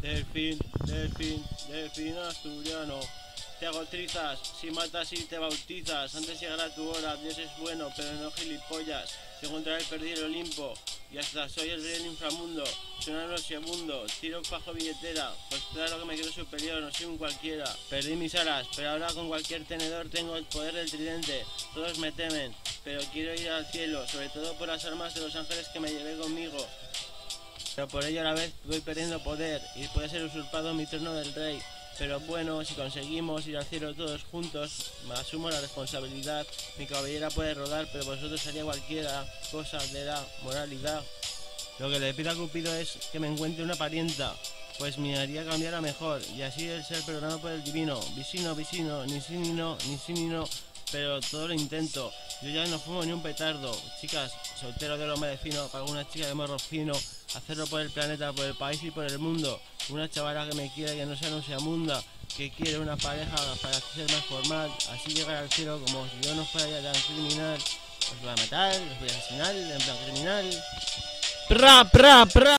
Delfín, delfín, delfín asturiano. Te hago trizas, si matas y te bautizas. Antes llegará tu hora, Dios es bueno, pero no gilipollas. Te encontraré perdido el Olimpo, y hasta soy el rey del inframundo. Soy un anochemundo, tiro fajo billetera. Pues claro que me quiero superior, no soy un cualquiera. Perdí mis alas, pero ahora con cualquier tenedor tengo el poder del tridente. Todos me temen, pero quiero ir al cielo, sobre todo por las armas de los ángeles que me llevé conmigo. Pero por ello a la vez voy perdiendo poder y puede ser usurpado mi trono del rey. Pero bueno, si conseguimos ir al cielo todos juntos, me asumo la responsabilidad. Mi cabellera puede rodar, pero vosotros haría cualquiera cosa de la moralidad. Lo que le pido a Cupido es que me encuentre una parienta, pues me haría cambiar a mejor, y así el ser perdonado por el divino. Vicino, vicino, ni sí ni no, ni sí ni no, pero todo lo intento. Yo ya no fumo ni un petardo. Chicas, soltero de lo fino, para una chica de morro fino, hacerlo por el planeta, por el país y por el mundo. Una chavala que me quiera, que no sea nauseabunda, que quiere una pareja para ser más formal, así llegar al cielo como si yo no fuera ya tan criminal. Os voy a matar, os voy a asesinar en plan criminal. ¡Pra, pra, pra!